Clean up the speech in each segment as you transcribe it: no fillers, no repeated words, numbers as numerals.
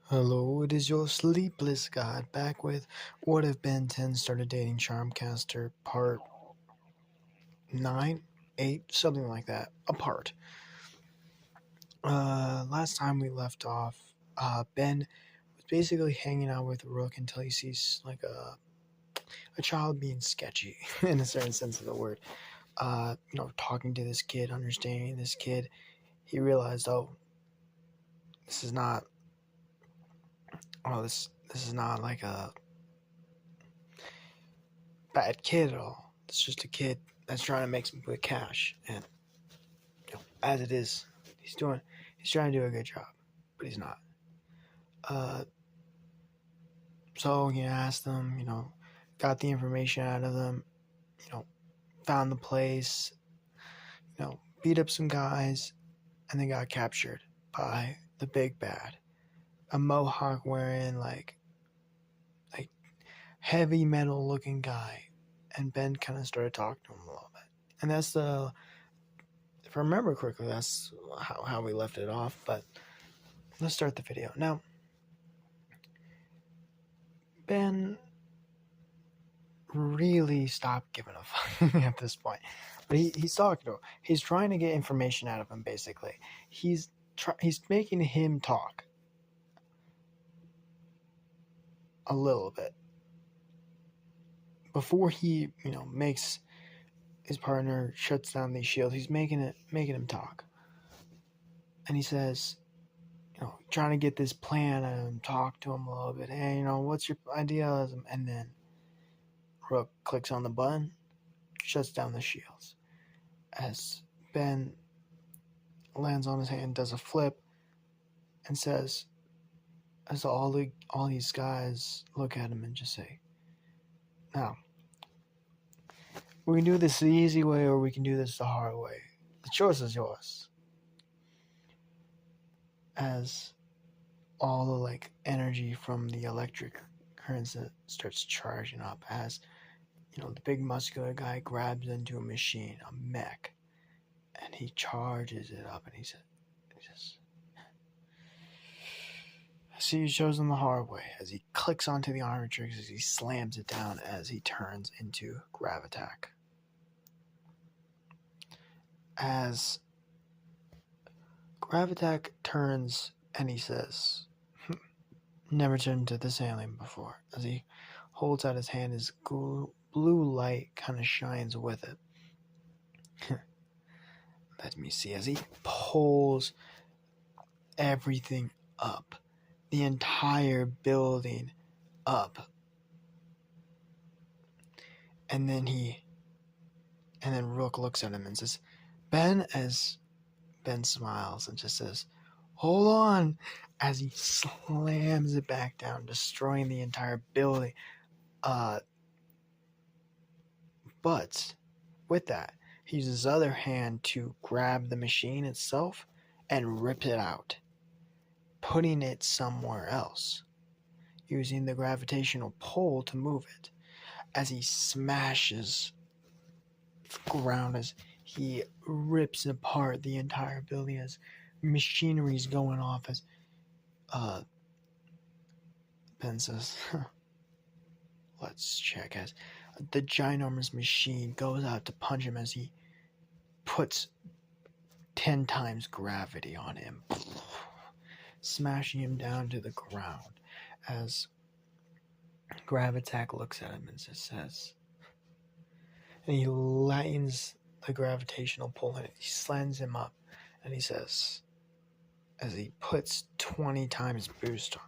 Hello, it is your sleepless god back with What If Ben 10 Started Dating Charmcaster Part 9, 8, something like that. Apart. Last time we left off, Ben was basically hanging out with Rook until he sees like a child being sketchy in a certain sense of the word. Talking to this kid, understanding this kid, he realized, this is not, this is not like a bad kid at all. It's just a kid that's trying to make some quick cash, and as it is, he's trying to do a good job, but he's not. Uh, so he asked them, got the information out of them, found the place, beat up some guys, and then got captured by the big bad, a mohawk wearing like heavy metal looking guy, and Ben kind of started talking to him a little bit, and that's the if I remember correctly, that's how we left it off. But let's start the video. Now, Ben really stopped giving a fuck at this point. But he's talking to him. He's trying to get information out of him, basically. He's making him talk a little bit. Before he, makes his partner shuts down these shields, he's making him talk. And he says, trying to get this plan out of him, talk to him a little bit. Hey, what's your idealism? And then Rook clicks on the button, shuts down the shields. As Ben lands on his hand, does a flip, and says, as all these guys look at him and just say, now, we can do this the easy way or we can do this the hard way. The choice is yours. As all the energy from the electric currents starts charging up, as the big muscular guy grabs into a machine, a mech, and he charges it up, and he says, I see you chosen the hard way, as he clicks onto the armor triggers, as he slams it down, as he turns into Gravitack. As Gravitack turns and he says, never turned to this alien before. As he holds out his hand, his blue light kind of shines with it. Let me see. As he pulls everything up, the entire building up, and then Rook looks at him and says, Ben, as Ben smiles and just says, hold on, as he slams it back down, destroying the entire building. But with that, he uses his other hand to grab the machine itself and rip it out, putting it somewhere else, using the gravitational pull to move it. As he smashes the ground, as he rips apart the entire building, as machinery's going off, as Ben says, let's check, as the ginormous machine goes out to punch him, as he puts 10 times gravity on him, smashing him down to the ground. As Gravitack looks at him and says, and he lightens the gravitational pull and he slams him up, and he says, as he puts 20 times boost on,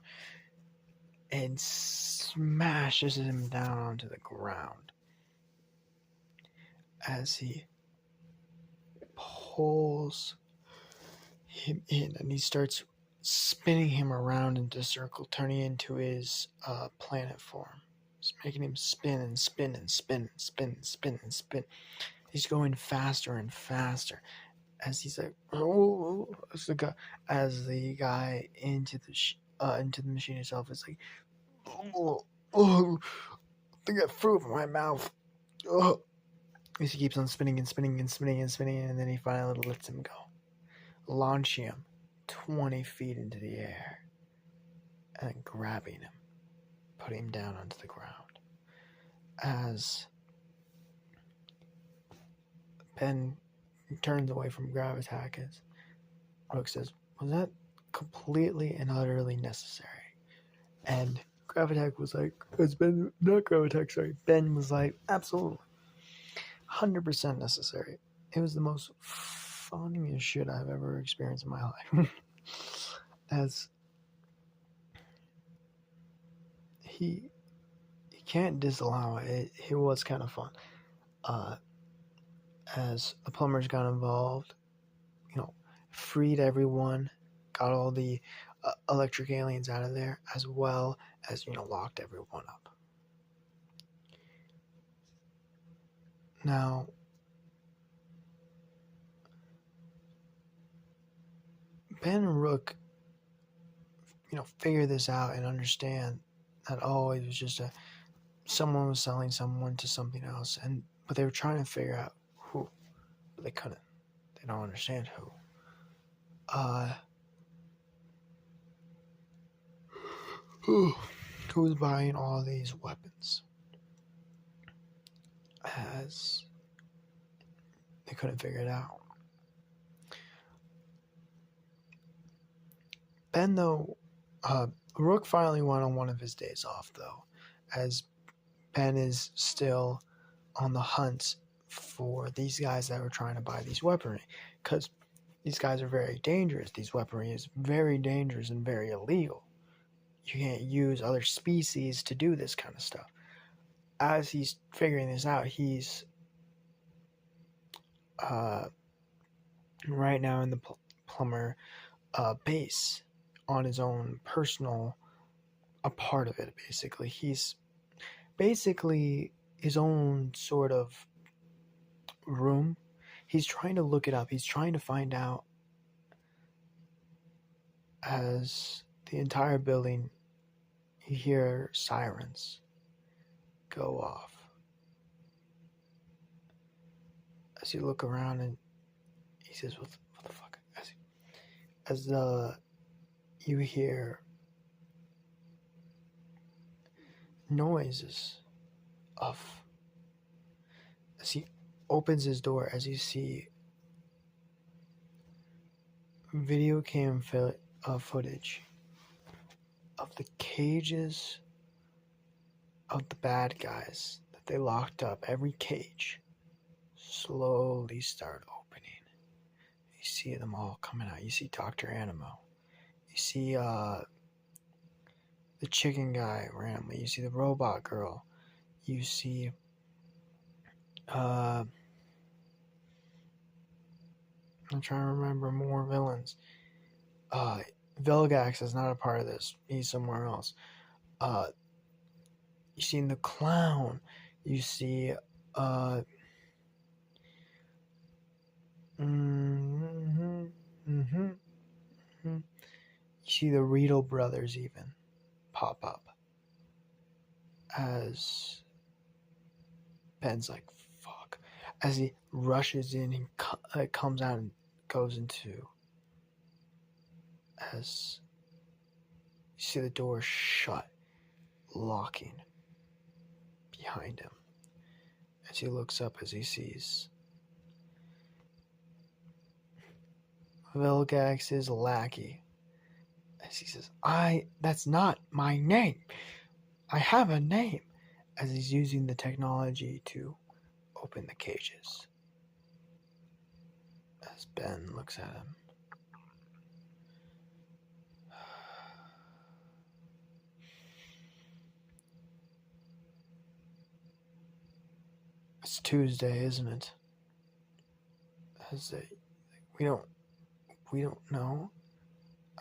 and smashes him down onto the ground, as he pulls him in and he starts spinning him around into a circle, turning into his planet form. Just making him spin and spin and spin and spin and spin and spin. He's going faster and faster as he's like, as the guy into the machine itself is like, I think I threw it from my mouth. He keeps on spinning and spinning and spinning and spinning, and then he finally lets him go, launching him 20 feet into the air. and grabbing him, putting him down onto the ground. As Ben turns away from Gravitakis, Rook says, "Was that completely and utterly necessary?" And Gravitak was like, Ben was like, "Absolutely. 100% necessary. It was the most funniest shit I've ever experienced in my life." As he can't disallow it. It was kind of fun. As the plumbers got involved, freed everyone, got all the electric aliens out of there, as well as, locked everyone up. Now, Ben and Rook, figure this out and understand that, it was just someone was selling someone to something else, but they were trying to figure out who, but they couldn't. They don't understand who. Who's buying all these weapons? As they couldn't figure it out. Ben, though, Rook finally went on one of his days off, though, as Ben is still on the hunt for these guys that were trying to buy these weaponry, because these guys are very dangerous. These weaponry is very dangerous and very illegal. You can't use other species to do this kind of stuff. As he's figuring this out, he's right now in the plumber base on his own personal, a part of it, basically. He's basically his own sort of room. He's trying to look it up. He's trying to find out, as the entire building, you hear sirens go off. As you look around, and he says, what the fuck? As you hear noises as he opens his door, as you see video cam footage of the cages of the bad guys that they locked up. Every cage slowly start opening. You see them all coming out. You see Dr. Animo. You see the chicken guy randomly. You see the robot girl. You see I'm trying to remember more villains. Velgax is not a part of this. He's somewhere else. You see the clown. You see you see the Riedel brothers even pop up. As Ben's like, fuck. As he rushes in, he comes out and goes into, as you see the door shut, locking behind him. As he looks up, as he sees Vilgax's lackey, as he says, that's not my name. I have a name. As he's using the technology to open the cages. As Ben looks at him. It's Tuesday, isn't it? We don't know.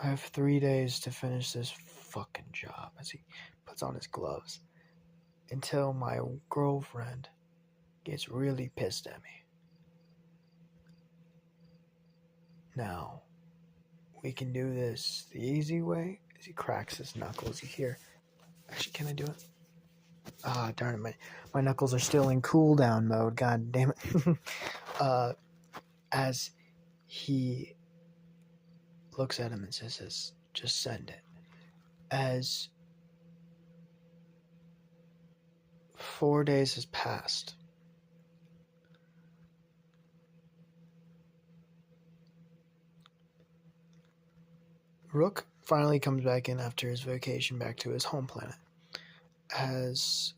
I have 3 days to finish this fucking job. As he puts on his gloves. Until my girlfriend gets really pissed at me. Now, we can do this the easy way. As he cracks his knuckles, you hear. Actually, can I do it? Darn it, my knuckles are still in cooldown mode. God damn it. As he looks at him and says, just send it. as 4 days has passed. Rook finally comes back in after his vacation back to his home planet. As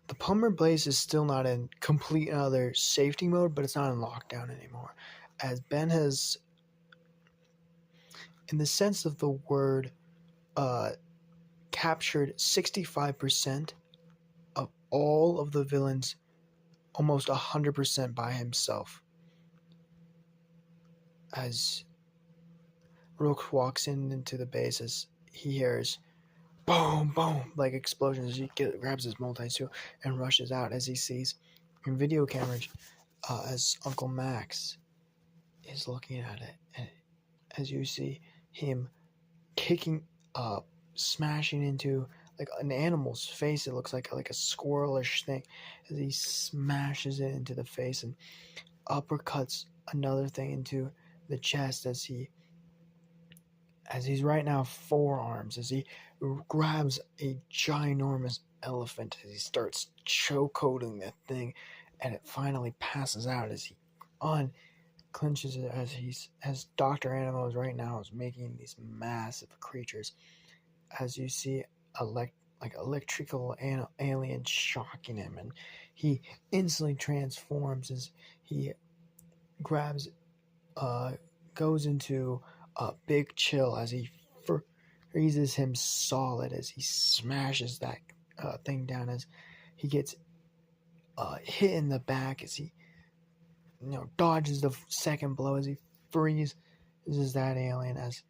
the Plumber Blaze is still not in complete other safety mode, but it's not in lockdown anymore. As Ben has, in the sense of the word, captured 65% of all of the villains, almost 100% by himself. As Rook walks into the base, as he hears boom, boom, like explosions, he grabs his multi-tool and rushes out as he sees in video cameras as Uncle Max is looking at it, and as you see him kicking up, smashing into like an animal's face. It looks like a squirrelish thing as he smashes it into the face and uppercuts another thing into the chest as he's right now forearms, as he grabs a ginormous elephant, as he starts chokeholding that thing, and it finally passes out as he unclenches it, as Dr. Animals right now is making these massive creatures, as you see electrical alien shocking him, and he instantly transforms as he grabs goes into a big chill as he freezes him solid, as he smashes that thing down, as he gets hit in the back, as he dodges the second blow, as he freezes that alien, as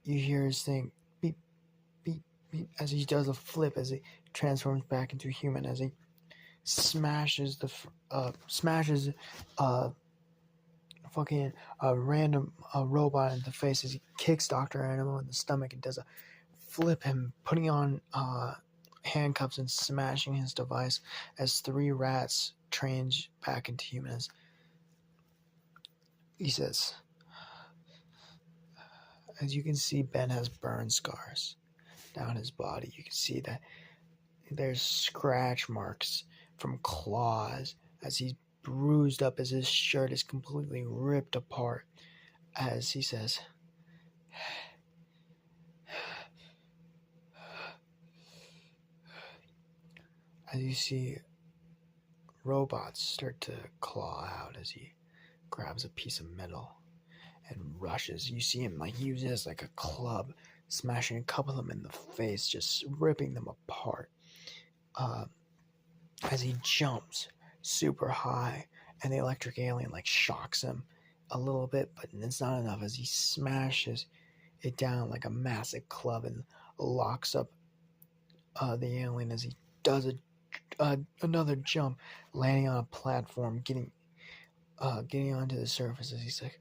you hear his thing beep beep beep as he does a flip, as he transforms back into human, as he smashes fucking random robot in the face, as he kicks Dr. Animal in the stomach and does a flip, him putting on handcuffs and smashing his device, as 3 rats change back into humans. He says, as you can see, Ben has burn scars down his body. You can see that there's scratch marks from claws, as he's bruised up, as his shirt is completely ripped apart, as he says, as you see robots start to claw out, as he grabs a piece of metal and rushes. You see him he uses like a club, smashing a couple of them in the face, just ripping them apart, as he jumps super high, and the electric alien shocks him a little bit, but it's not enough, as he smashes it down like a massive club and locks up the alien, as he does another jump, landing on a platform, getting onto the surface, as he's like,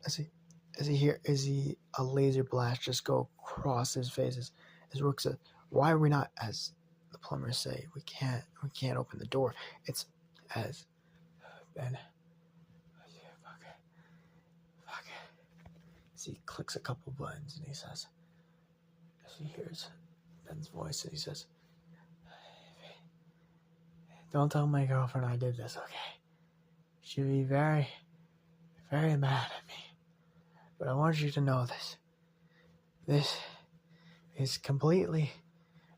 as he a laser blast just go across his face, as Rook says, why are we not, as the plumbers say, we can't open the door. It's as Ben, fuck it. As he clicks a couple buttons, and he says, as he hears Ben's voice, and he says, don't tell my girlfriend I did this, okay? She'll be very, very mad at me. But I want you to know this. This is completely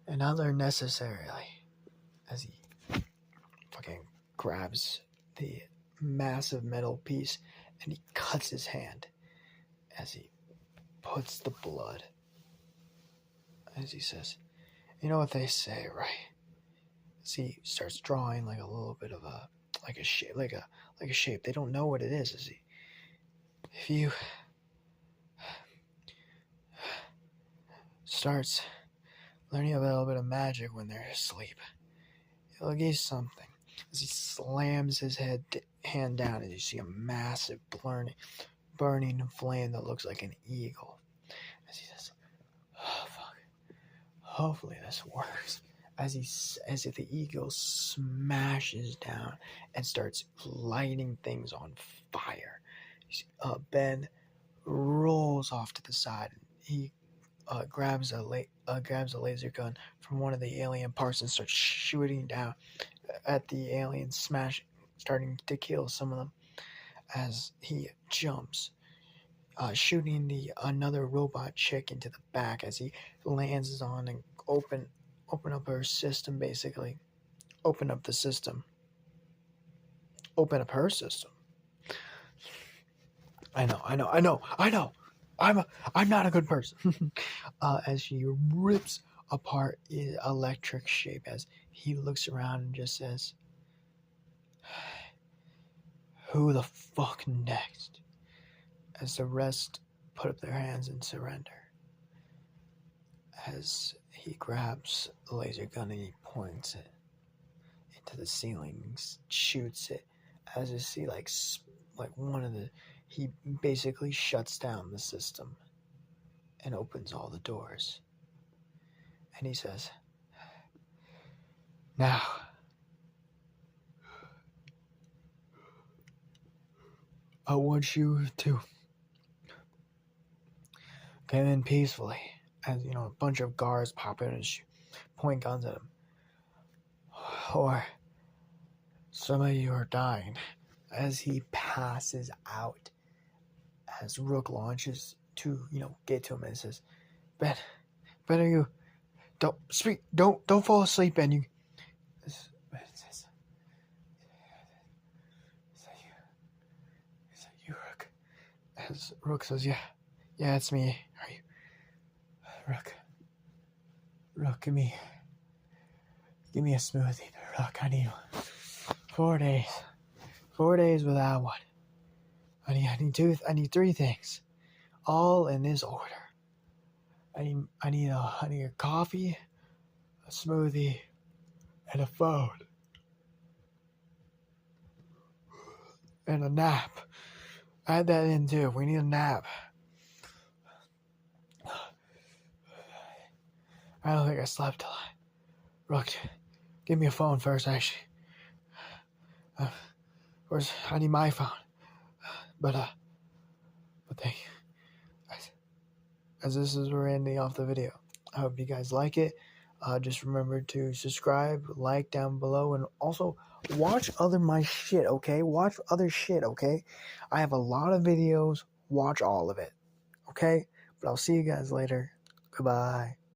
and unnecessarily, as he fucking grabs the massive metal piece and he cuts his hand, as he puts the blood, as he says, you know what they say, right? As he starts drawing a little bit of a shape, like a shape. They don't know what it is. As if you starts learning a little bit of magic when they're asleep, it'll give you something. As he slams his hand down, as you see a massive burning flame that looks like an eagle. As he says, oh fuck, hopefully this works. As if the eagle smashes down and starts lighting things on fire. Ben rolls off to the side. He grabs a laser gun from one of the alien parts and starts shooting down at the aliens, starting to kill some of them as he jumps, shooting another robot chick into the back as he lands on and open up her system, basically. Open up the system. Open up her system. I know. I'm not a good person. As she rips apart his electric shape as he looks around and just says, "Who the fuck next?" As the rest put up their hands and surrender. As he grabs the laser gun and he points it into the ceiling and shoots it, as you see, like he basically shuts down the system and opens all the doors. And he says, "Now, I want you to come in peacefully." As a bunch of guards pop in and point guns at him. "Or some of you are dying." As he passes out, as Rook launches to get to him and says, Ben, are you? Don't speak. Don't fall asleep, Ben. You. Is that you, Rook? As Rook says, yeah, it's me. Are you, Rook? Give me a smoothie, Rook. I need one. 4 days. 4 days without one. I need 3 things, all in this order. I need a coffee, a smoothie, and a phone, and a nap. Add that in too. We need a nap. I don't think I slept a lot. Rook, give me a phone first, actually. I need my phone. But thank you. As this is we're ending off the video. I hope you guys like it. Just remember to subscribe, like down below, and also watch my shit, okay? Watch other shit, okay? I have a lot of videos. Watch all of it, okay? But I'll see you guys later. Goodbye.